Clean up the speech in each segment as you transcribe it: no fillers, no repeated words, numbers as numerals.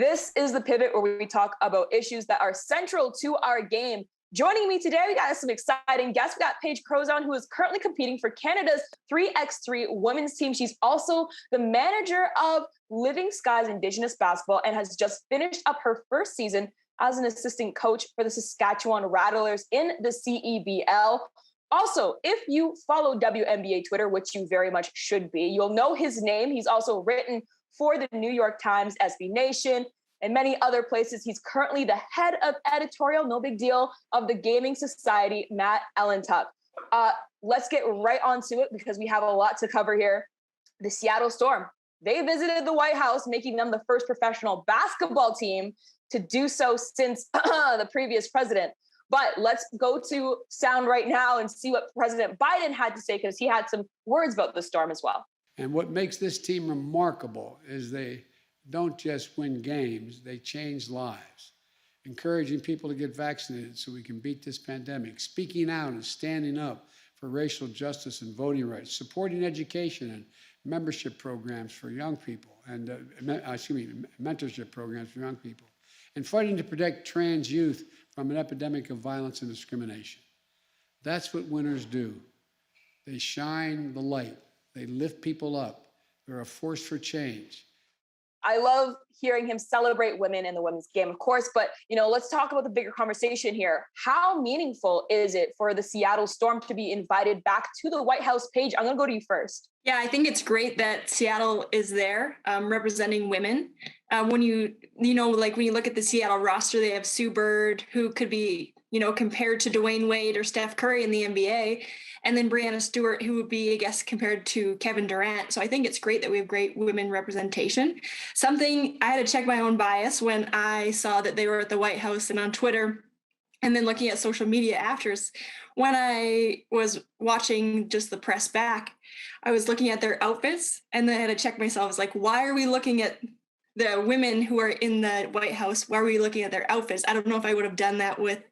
This is the pivot where we talk about issues that are central to our game. Joining me today, we got some exciting guests. We got Paige Crozon, who is currently competing for Canada's 3x3 women's team. She's also the manager of Living Skies Indigenous Basketball and has just finished up her first season as an assistant coach for the Saskatchewan Rattlers in the CEBL. Also, if you follow WNBA Twitter, which you very much should be, you'll know his name. He's also written for the New York Times, SB Nation, and many other places. He's currently the head of editorial, no big deal, of the Gaming Society, Matt Ellentuck. Let's get right onto it because we have a lot to cover here. The Seattle Storm, they visited the White House, making them the first professional basketball team to do so since the previous president. But let's go to sound right now and see what President Biden had to say, because he had some words about the Storm as well. And what makes this team remarkable is they don't just win games, they change lives. Encouraging people to get vaccinated so we can beat this pandemic, speaking out and standing up for racial justice and voting rights, supporting education and membership programs for young people, and mentorship programs for young people, and fighting to protect trans youth from an epidemic of violence and discrimination. That's what winners do. They shine the light. They lift people up. They're a force for change. I love hearing him celebrate women in the women's game, of course, but let's talk about the bigger conversation here. How meaningful is it for the Seattle Storm to be invited back to the White House? Paige, I'm going to go to you first. Yeah, I think it's great that Seattle is there representing women. When you look at the Seattle roster, they have Sue Bird, who could be, compared to Dwayne Wade or Steph Curry in the NBA. And then Breanna Stewart, who would be, I guess, compared to Kevin Durant. So I think it's great that we have great women representation. Something I had to check my own bias when I saw that they were at the White House and on Twitter, and then looking at social media after. When I was watching just the press back, I was looking at their outfits, and then I had to check myself. I was like, why are we looking at the women who are in the White House? Why are we looking at their outfits? I don't know if I would have done that with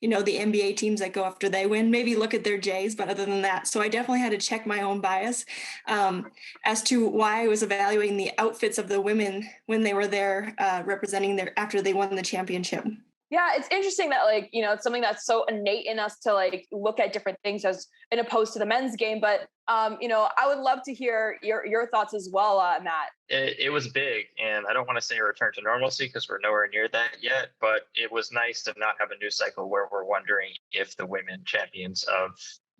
the NBA teams that go after they win, maybe look at their J's, but other than that. So I definitely had to check my own bias as to why I was evaluating the outfits of the women when they were there representing after they won the championship. Yeah, it's interesting that it's something that's so innate in us to look at different things as in opposed to the men's game. But I would love to hear your thoughts as well, Matt. It was big, and I don't want to say a return to normalcy because we're nowhere near that yet. But it was nice to not have a news cycle where we're wondering if the women champions of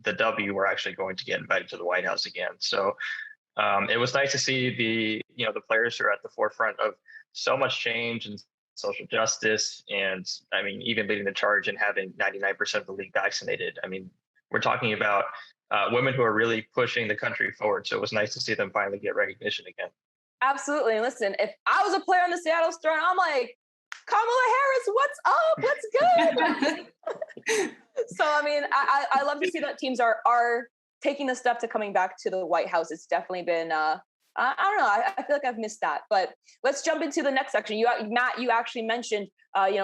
the W were actually going to get invited to the White House again. So it was nice to see the players who are at the forefront of so much change and social justice, and even leading the charge and having 99% of the league vaccinated. We're talking about women who are really pushing the country forward. So it was nice to see them finally get recognition again. Absolutely. And listen, if I was a player on the Seattle Storm, I'm like, Kamala Harris, what's up? Let's go. So, I love to see that teams are taking the step to coming back to the White House. It's definitely been I don't know. I feel like I've missed that, but let's jump into the next section. Matt, you actually mentioned,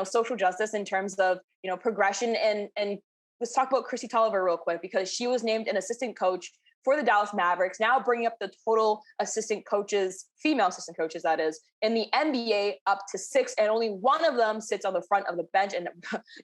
social justice in terms of, progression, and let's talk about Chrissy Tolliver real quick, because she was named an assistant coach for the Dallas Mavericks, now bringing up the total female assistant coaches, that is, in the NBA up to 6, and only one of them sits on the front of the bench. And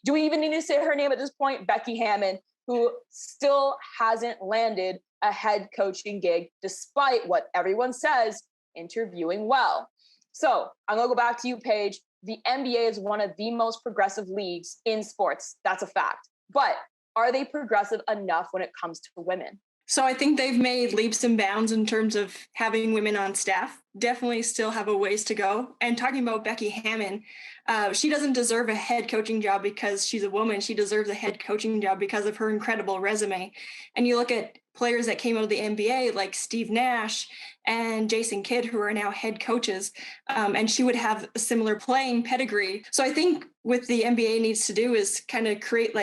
do we even need to say her name at this point? Becky Hammon, who still hasn't landed a head coaching gig, despite what everyone says, interviewing well. So I'm going to go back to you, Paige. The NBA is one of the most progressive leagues in sports. That's a fact. But are they progressive enough when it comes to women? So I think they've made leaps and bounds in terms of having women on staff. Definitely still have a ways to go. And talking about Becky Hammon, she doesn't deserve a head coaching job because she's a woman. She deserves a head coaching job because of her incredible resume. And you look at players that came out of the NBA like Steve Nash and Jason Kidd, who are now head coaches, and she would have a similar playing pedigree. So I think what the NBA needs to do is kind of create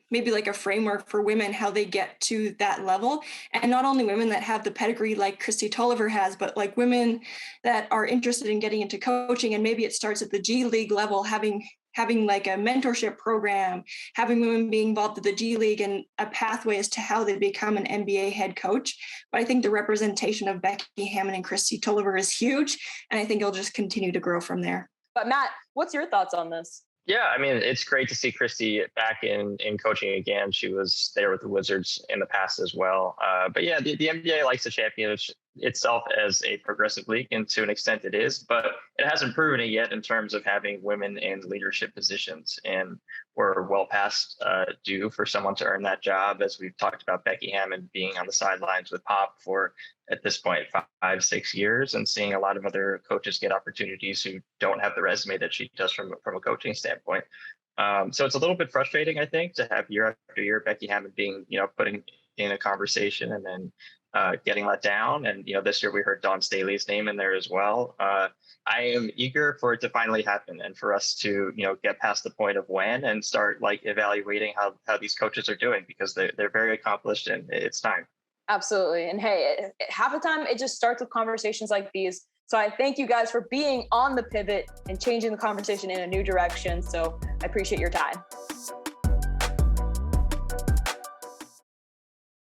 maybe a framework for women, how they get to that level. And not only women that have the pedigree like Chrissy Tolliver has, but women that are interested in getting into coaching. And maybe it starts at the G League level, having a mentorship program, having women being involved at the G League, and a pathway as to how they become an NBA head coach. But I think the representation of Becky Hammon and Chrissy Tolliver is huge. And I think it'll just continue to grow from there. But Matt, what's your thoughts on this? Yeah, I mean, it's great to see Christy back in coaching again. She was there with the Wizards in the past as well. But yeah, the NBA likes to champion itself as a progressive league, and to an extent it is, but it hasn't proven it yet in terms of having women in leadership positions. And we're well past due for someone to earn that job, as we've talked about Becky Hammond being on the sidelines with Pop for, at this point, 5-6 years, and seeing a lot of other coaches get opportunities who don't have the resume that she does from a coaching standpoint. So it's a little bit frustrating, I think, to have year after year Becky Hammond being, putting in a conversation and then getting let down. And, this year we heard Dawn Staley's name in there as well. I am eager for it to finally happen and for us to, get past the point of when and start evaluating how these coaches are doing, because they're very accomplished and it's time. Absolutely. And hey, half the time it just starts with conversations like these. So I thank you guys for being on the pivot and changing the conversation in a new direction. So I appreciate your time.